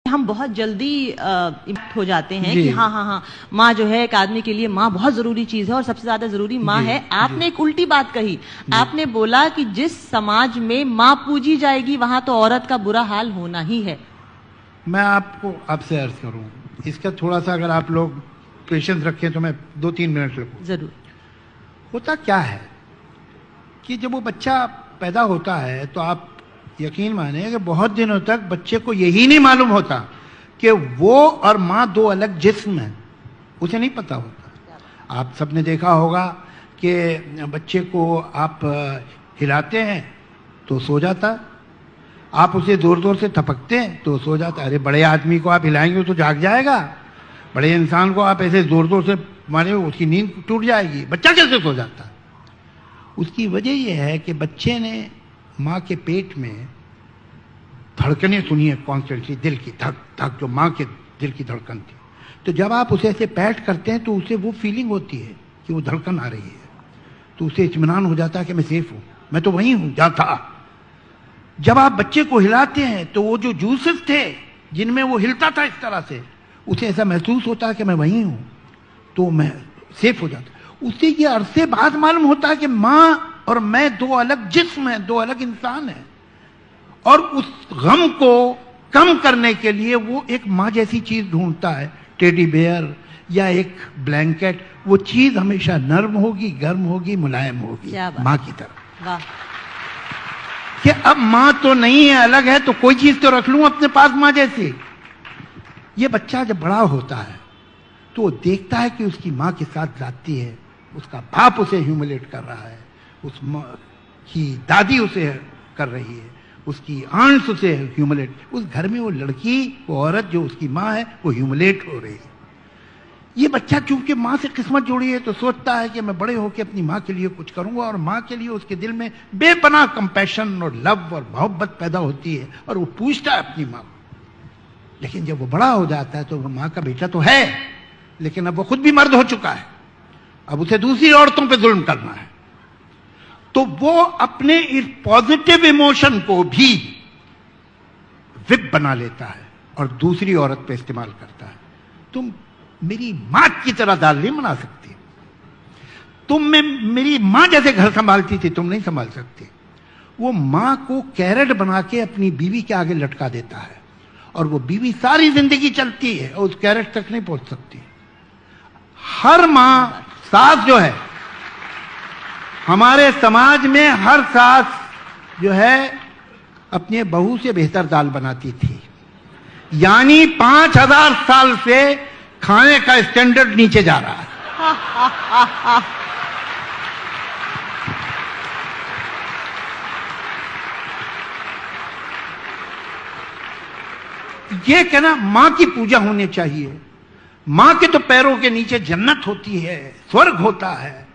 हम बहुत जल्दी इम्पैक्ट हो जाते हैं कि हाँ हाँ हाँ माँ जो है एक आदमी के लिए माँ बहुत जरूरी चीज है और सबसे ज्यादा जरूरी माँ है। आपने एक उल्टी बात कही, आपने बोला कि जिस समाज में माँ पूजी जाएगी वहां तो औरत का बुरा हाल होना ही है। मैं आपसे अर्ज करूं, इसका थोड़ा सा अगर आप लोग पेशेंस रखें तो मैं 2-3 मिनट लगूं। जरूर। होता क्या है कि जब वो बच्चा पैदा होता है तो आप यकीन माने कि बहुत दिनों तक बच्चे को यही नहीं मालूम होता कि वो और माँ दो अलग जिस्म हैं, उसे नहीं पता होता। आप सबने देखा होगा कि बच्चे को आप हिलाते हैं तो सो जाता, आप उसे जोर जोर से थपकते हैं तो सो जाता। अरे बड़े आदमी को आप हिलाएंगे तो जाग जाएगा, बड़े इंसान को आप ऐसे जोर जोर से मारे उसकी नींद टूट जाएगी, बच्चा कैसे सो जाता? उसकी वजह यह है कि बच्चे ने माँ के पेट में धड़कनें सुनी है कॉन्स्टेंटली, दिल की धक धक, जो माँ के दिल की धड़कन थी। तो जब आप उसे ऐसे पैट करते हैं तो उसे वो फीलिंग होती है कि वो धड़कन आ रही है, तो उसे इत्मीनान हो जाता है कि मैं सेफ हूँ, मैं तो वहीं हूँ जहाँ था। जब आप बच्चे को हिलाते हैं तो वो जो जूसेस थे जिनमें वो हिलता था इस तरह से, उसे ऐसा महसूस होता है कि मैं वहीं हूँ, तो मैं सेफ हो जाता। उसे ये अरसे बाद मालूम होता है कि माँ और मैं दो अलग जिस्म हैं, दो अलग इंसान हैं। और उस गम को कम करने के लिए वो एक माँ जैसी चीज ढूंढता है, टेडी बेयर या एक ब्लैंकेट। वो चीज हमेशा नर्म होगी, गर्म होगी, मुलायम होगी, माँ की तरह। वाह। कि अब माँ तो नहीं है, अलग है, तो कोई चीज तो रख लूं अपने पास माँ जैसी। ये बच्चा जब बड़ा होता है तो वो देखता है कि उसकी माँ के साथ जाती है, उसका बाप उसे ह्यूमिलेट कर रहा है, उस की दादी उसे कर रही है, उसकी आंट उसे ह्यूमिलेट, उस घर में वो लड़की, वो औरत जो उसकी माँ है वो ह्यूमिलेट हो रही है। ये बच्चा चूंकि माँ से किस्मत जुड़ी है तो सोचता है कि मैं बड़े होकर अपनी माँ के लिए कुछ करूंगा, और माँ के लिए उसके दिल में बेपनाह कंपैशन और लव और मोहब्बत पैदा होती है और वो पूछता है अपनी माँ को। लेकिन जब वो बड़ा हो जाता है तो वो माँ का बेटा तो है, लेकिन अब वो खुद भी मर्द हो चुका है, अब उसे दूसरी औरतों पे जुल्म करना है। तो वो अपने इस पॉजिटिव इमोशन को भी विप बना लेता है और दूसरी औरत पे इस्तेमाल करता है। तुम मेरी मां की तरह दाल नहीं बना सकती, तुम मेरी मां जैसे घर संभालती थी तुम नहीं संभाल सकती। वो मां को कैरेट बना के अपनी बीवी के आगे लटका देता है और वो बीवी सारी जिंदगी चलती है और उस कैरेट तक नहीं पहुंच सकती। हर मां, सास जो है हमारे समाज में, हर सास जो है अपने बहू से बेहतर दाल बनाती थी। यानी 5000 साल से खाने का स्टैंडर्ड नीचे जा रहा है। ये कहना मां की पूजा होनी चाहिए, मां के तो पैरों के नीचे जन्नत होती है, स्वर्ग होता है,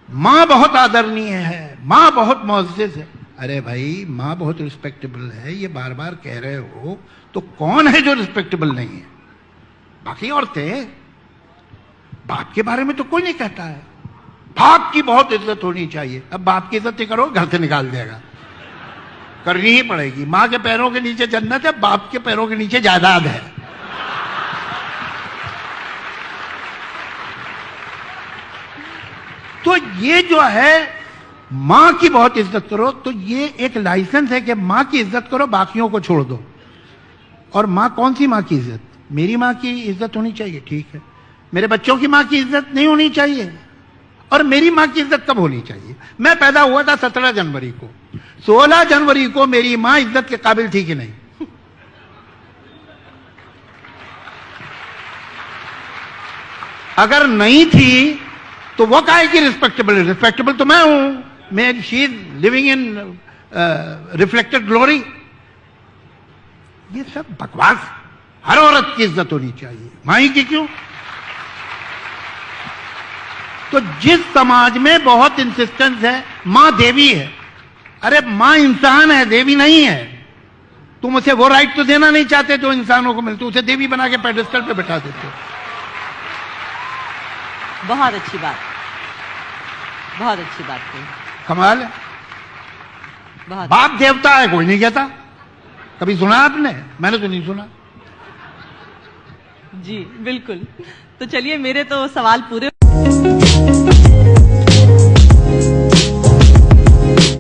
मां बहुत आदरणीय है, मां बहुत मुअज़्ज़ज़ है। अरे भाई मां बहुत रिस्पेक्टेबल है, ये बार बार कह रहे हो तो कौन है जो रिस्पेक्टेबल नहीं है? बाकी औरतें, बाप के बारे में तो कोई नहीं कहता है, बाप की बहुत इज्जत होनी चाहिए। अब बाप की इज्जत नहीं करो घर से निकाल देगा, करनी ही पड़ेगी। मां के पैरों के नीचे जन्नत है, बाप के पैरों के नीचे जायदाद है। तो ये जो है मां की बहुत इज्जत करो, तो ये एक लाइसेंस है कि मां की इज्जत करो, बाकियों को छोड़ दो। और मां कौन सी मां की इज्जत? मेरी मां की इज्जत होनी चाहिए, ठीक है। मेरे बच्चों की मां की इज्जत नहीं होनी चाहिए। और मेरी मां की इज्जत कब होनी चाहिए? मैं पैदा हुआ था 17 जनवरी को, 16 जनवरी को मेरी मां इज्जत के काबिल थी कि नहीं? अगर नहीं थी तो वो काहे की रिस्पेक्टेबल है? रिस्पेक्टेबल तो मैं हूं, मैं she is living in reflected glory. ये सब बकवास। हर औरत की इज्जत होनी चाहिए, मां ही की क्यों? तो जिस समाज में बहुत इंसिस्टेंस है मां देवी है, अरे मां इंसान है, देवी नहीं है। तुम उसे वो राइट तो देना नहीं चाहते जो इंसानों को मिलते, उसे देवी बना के पेडेस्टल पे बैठा देते हो। बहुत अच्छी बात, बहुत अच्छी बात कही। कमाल है। बाप देवता है कोई नहीं कहता, कभी सुना आपने? मैंने तो नहीं सुना। जी बिल्कुल। तो चलिए, मेरे तो सवाल पूरे